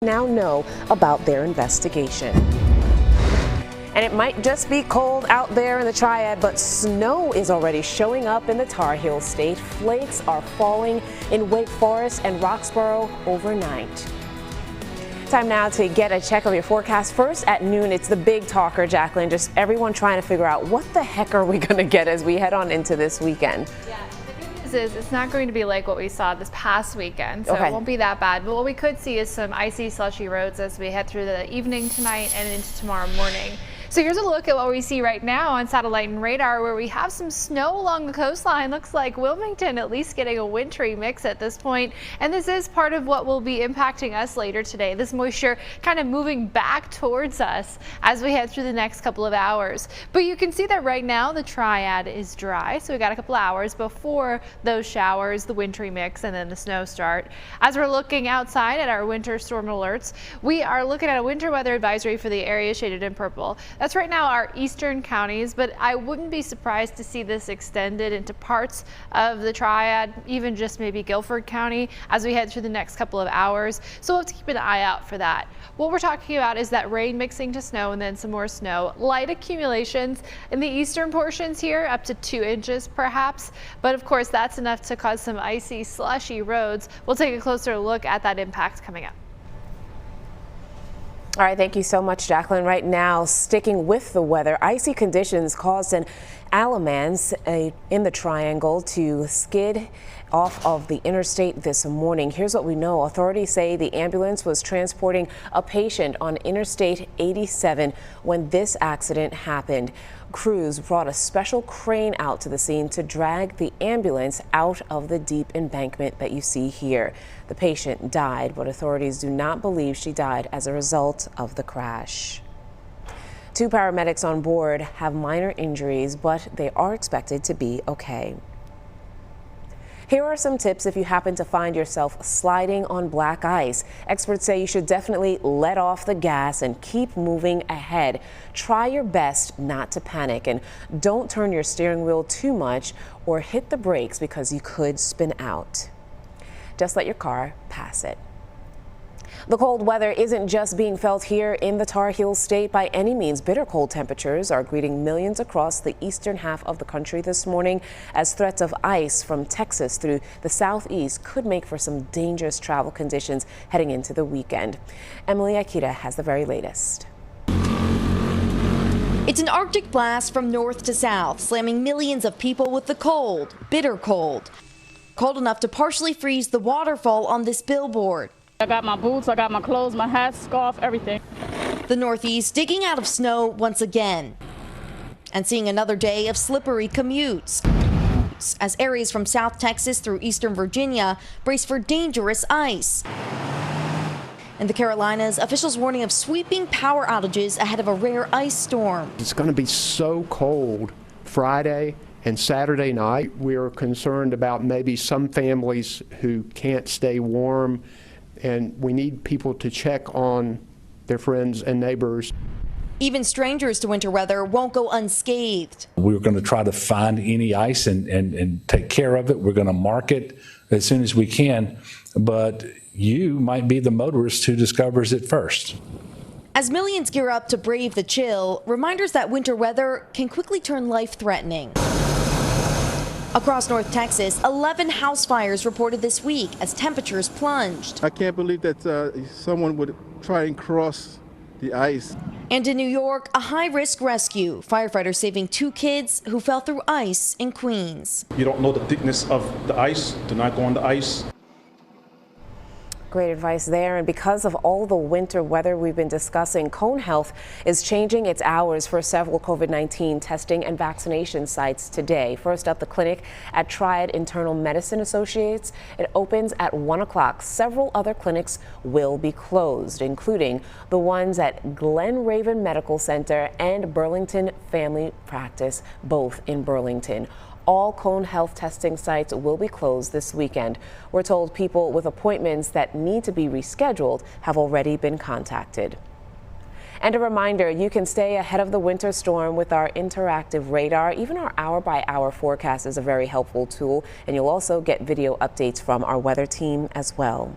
now know about their investigation. And it might just be cold out there in the Triad, but snow is already showing up in the Tar Heel State. Flakes are falling in Wake Forest and Roxborough overnight. Time now to get a check of your forecast. First at noon, it's the big talker, Jacqueline. Just everyone trying to figure out what the heck are we going to get as we head on into this weekend. Yeah. Is it's not going to be like what we saw this past weekend, so okay. It won't be that bad. But what we could see is some icy, slushy roads as we head through the evening tonight and into tomorrow morning. So here's a look at what we see right now on satellite and radar, where we have some snow along the coastline. Looks like Wilmington at least getting a wintry mix at this point, and this is part of what will be impacting us later today. This moisture kind of moving back towards us as we head through the next couple of hours. But you can see that right now the Triad is dry, so we got a couple hours before those showers, the wintry mix, and then the snow start. As we're looking outside at our winter storm alerts, we are looking at a winter weather advisory for the area shaded in purple. That's right now our eastern counties, but I wouldn't be surprised to see this extended into parts of the Triad, even just maybe Guilford County as we head through the next couple of hours. So we'll have to keep an eye out for that. What we're talking about is that rain mixing to snow and then some more snow. Light accumulations in the eastern portions here, up to 2 inches perhaps, but of course that's enough to cause some icy, slushy roads. We'll take a closer look at that impact coming up. All right, thank you so much, Jacqueline. Right now, sticking with the weather, icy conditions caused an Alamance in the Triangle to skid off of the interstate this morning. Here's what we know. Authorities say the ambulance was transporting a patient on Interstate 87 when this accident happened. Crews brought a special crane out to the scene to drag the ambulance out of the deep embankment that you see here. The patient died, but authorities do not believe she died as a result of the crash. 2 paramedics on board have minor injuries, but they are expected to be okay. Here are some tips if you happen to find yourself sliding on black ice. Experts say you should definitely let off the gas and keep moving ahead. Try your best not to panic, and don't turn your steering wheel too much or hit the brakes because you could spin out. Just let your car pass it. The cold weather isn't just being felt here in the Tar Heel State by any means. Bitter cold temperatures are greeting millions across the eastern half of the country this morning, as threats of ice from Texas through the southeast could make for some dangerous travel conditions heading into the weekend. Emily Akita has the very latest. It's an Arctic blast from north to south, slamming millions of people with the cold, bitter cold. Cold enough to partially freeze the waterfall on this billboard. I got my boots, I got my clothes, my hat, scarf, everything. The Northeast digging out of snow once again and seeing another day of slippery commutes as areas from South Texas through eastern Virginia brace for dangerous ice. In the Carolinas, officials warning of sweeping power outages ahead of a rare ice storm. It's going to be so cold Friday and Saturday night. We're concerned about maybe some families who can't stay warm, and we need people to check on their friends and neighbors. Even strangers to winter weather won't go unscathed. We're going to try to find any ice and take care of it. We're going to mark it as soon as we can, but you might be the motorist who discovers it first. As millions gear up to brave the chill, reminders that winter weather can quickly turn life-threatening. Across North Texas, 11 house fires reported this week as temperatures plunged. I can't believe that someone would try and cross the ice. And in New York, a high-risk rescue. Firefighters saving 2 kids who fell through ice in Queens. You don't know the thickness of the ice. Do not go on the ice. Great advice there. And because of all the winter weather we've been discussing, Cone Health is changing its hours for several COVID-19 testing and vaccination sites today. First up, the clinic at Triad Internal Medicine Associates. It opens at 1 o'clock. Several other clinics will be closed, including the ones at Glen Raven Medical Center and Burlington Family Practice, both in Burlington. All Cone Health testing sites will be closed this weekend. We're told people with appointments that need to be rescheduled have already been contacted. And a reminder, you can stay ahead of the winter storm with our interactive radar. Even our hour-by-hour forecast is a very helpful tool, and you'll also get video updates from our weather team as well.